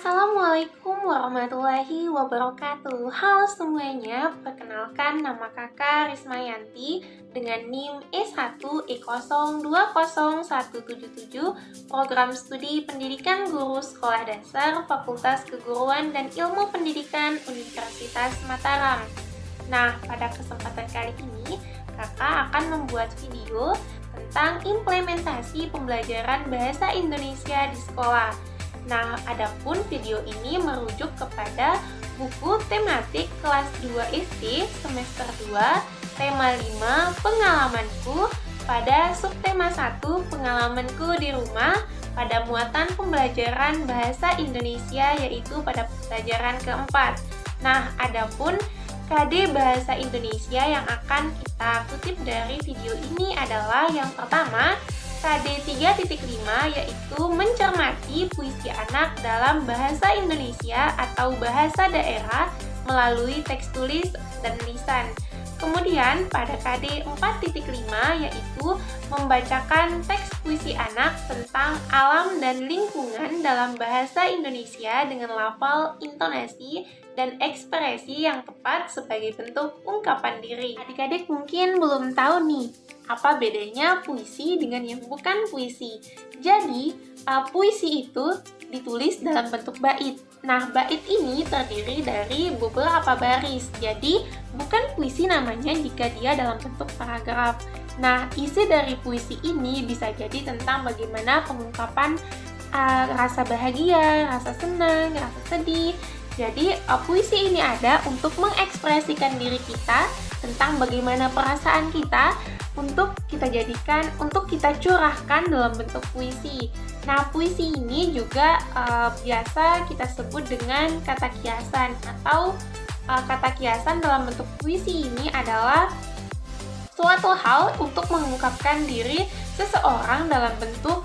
Assalamualaikum warahmatullahi wabarakatuh. Halo semuanya, perkenalkan nama kakak Rismayanti dengan NIM E1E020177, Program Studi Pendidikan Guru Sekolah Dasar Fakultas Keguruan dan Ilmu Pendidikan Universitas Mataram. Nah, pada kesempatan kali ini, kakak akan membuat video tentang implementasi pembelajaran bahasa Indonesia di sekolah. Nah, adapun video ini merujuk kepada buku tematik kelas 2 SD semester 2, tema 5, pengalamanku, pada subtema 1, pengalamanku di rumah, pada muatan pembelajaran bahasa Indonesia yaitu pada pelajaran keempat. Nah, adapun KD Bahasa Indonesia yang akan kita kutip dari video ini adalah yang pertama, KD 3.5 yaitu mencermati puisi anak dalam bahasa Indonesia atau bahasa daerah melalui teks tulis dan lisan. Kemudian pada KD 4.5 yaitu membacakan teks puisi anak tentang alam dan lingkungan dalam bahasa Indonesia dengan lafal, intonasi, dan ekspresi yang tepat sebagai bentuk ungkapan diri. Adik-adik mungkin belum tahu nih, apa bedanya puisi dengan yang bukan puisi. Jadi, puisi itu ditulis dalam bentuk bait. Nah, bait ini terdiri dari beberapa baris. Jadi, bukan puisi namanya jika dia dalam bentuk paragraf. Nah, isi dari puisi ini bisa jadi tentang bagaimana pengungkapan rasa bahagia, rasa senang, rasa sedih. Jadi, puisi ini ada untuk mengekspresikan diri kita tentang bagaimana perasaan kita untuk kita curahkan dalam bentuk puisi. Nah, puisi ini juga biasa kita sebut dengan kata kiasan atau kata kiasan dalam bentuk puisi ini adalah suatu hal untuk mengungkapkan diri seseorang dalam bentuk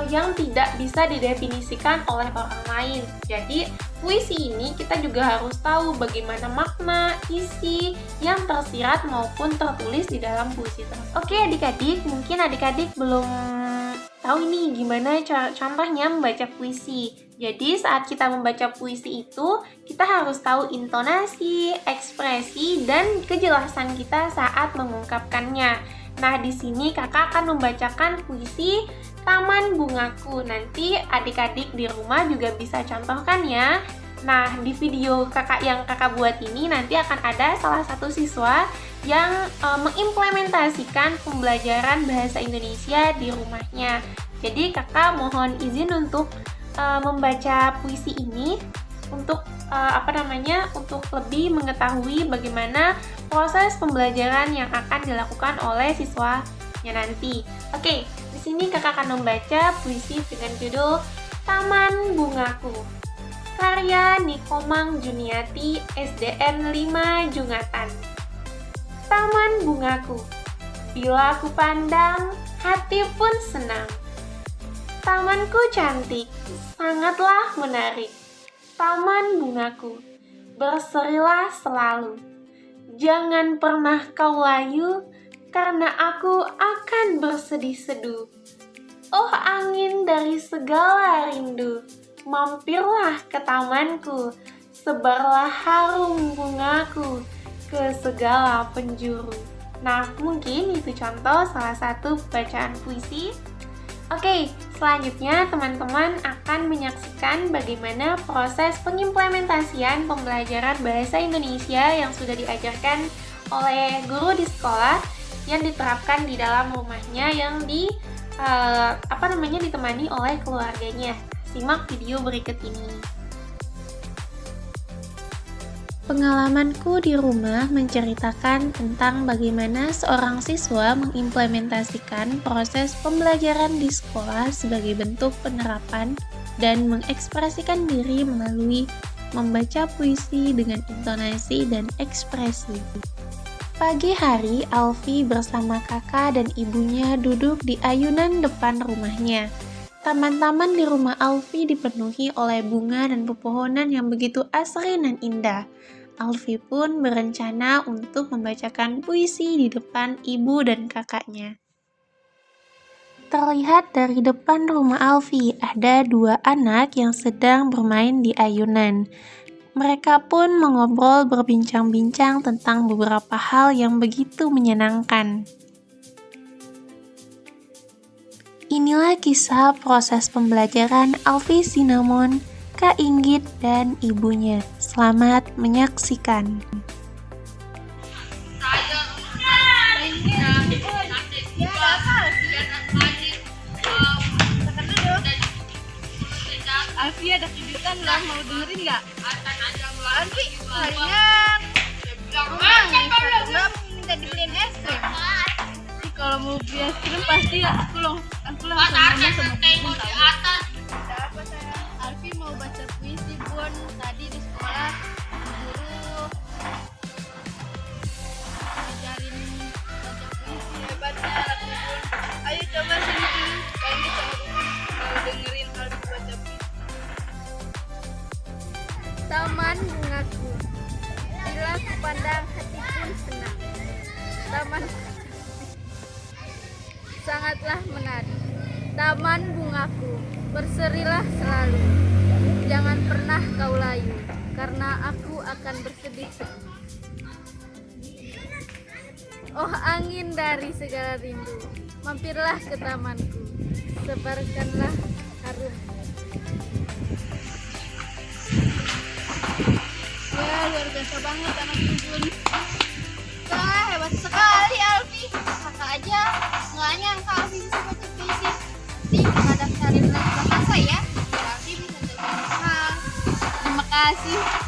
yang tidak bisa didefinisikan oleh orang lain. Jadi, puisi ini kita juga harus tahu bagaimana makna, isi yang tersirat maupun tertulis di dalam puisi tersebut. Oke adik-adik, mungkin adik-adik belum tahu ini gimana contohnya membaca puisi. Jadi saat kita membaca puisi itu, kita harus tahu intonasi, ekspresi, dan kejelasan kita saat mengungkapkannya. Nah, di sini kakak akan membacakan puisi Taman Bungaku. Nanti adik-adik di rumah juga bisa contohkan ya. Nah, di video yang kakak buat ini nanti akan ada salah satu siswa yang mengimplementasikan pembelajaran bahasa Indonesia di rumahnya. Jadi kakak mohon izin untuk membaca puisi ini untuk untuk lebih mengetahui bagaimana proses pembelajaran yang akan dilakukan oleh siswanya nanti. Oke, di sini kakak akan membaca puisi dengan judul Taman Bungaku. Karya Nikomang Juniati, SDN 5 Jungatan. Taman bungaku, bila ku pandang, hati pun senang. Tamanku cantik, sangatlah menarik. Taman bungaku, berserilah selalu. Jangan pernah kau layu, karena aku akan bersedih-seduh. Oh angin dari segala rindu, mampirlah ke tamanku, sebarlah harum bungaku ke segala penjuru. Nah, mungkin itu contoh salah satu bacaan puisi. Oke, selanjutnya teman-teman akan menyaksikan bagaimana proses pengimplementasian pembelajaran bahasa Indonesia yang sudah diajarkan oleh guru di sekolah yang diterapkan di dalam rumahnya yang ditemani oleh keluarganya. Simak video berikut ini. Pengalamanku di rumah menceritakan tentang bagaimana seorang siswa mengimplementasikan proses pembelajaran di sekolah sebagai bentuk penerapan dan mengekspresikan diri melalui membaca puisi dengan intonasi dan ekspresi. Pagi hari, Alfi bersama kakak dan ibunya duduk di ayunan depan rumahnya. Taman-taman di rumah Alfi dipenuhi oleh bunga dan pepohonan yang begitu asri dan indah. Alfi pun berencana untuk membacakan puisi di depan ibu dan kakaknya. Terlihat dari depan rumah Alfi, ada dua anak yang sedang bermain di ayunan. Mereka pun mengobrol berbincang-bincang tentang beberapa hal yang begitu menyenangkan. Inilah kisah proses pembelajaran Alfi Cinnamon, Kak Inggit, dan ibunya. Selamat menyaksikan. Alfi ada kejutan lah, mau dengerin nggak? Alfi kalian Instagram minta dibeliin es krim. Kalau mau beli es krim pasti aku langsung nanya sama Bun. Apa sayang? Alfi mau baca puisi Bun. Tadi di sekolah guru ngajarin baca puisi. Hebatnya anak Bun. Ayo coba sini kalian bisa mau dengerin Alfi baca puisi. Taman bungaku, bila kupandang hati pun senang. Taman sangatlah menarik. Taman bungaku, berserilah selalu. Jangan pernah kau layu, karena aku akan bersedih. Oh angin dari segala rindu, mampirlah ke tamanku, sebarkanlah harum. Ya luar biasa banget anak Bun. Wah hebat sekali Alfi. Kakak aja nggak nyangka Alfi bisa baca puisi. Nanti kakak daftarin les bahasa ya. Biar Alfi bisa terkenal. Terima kasih.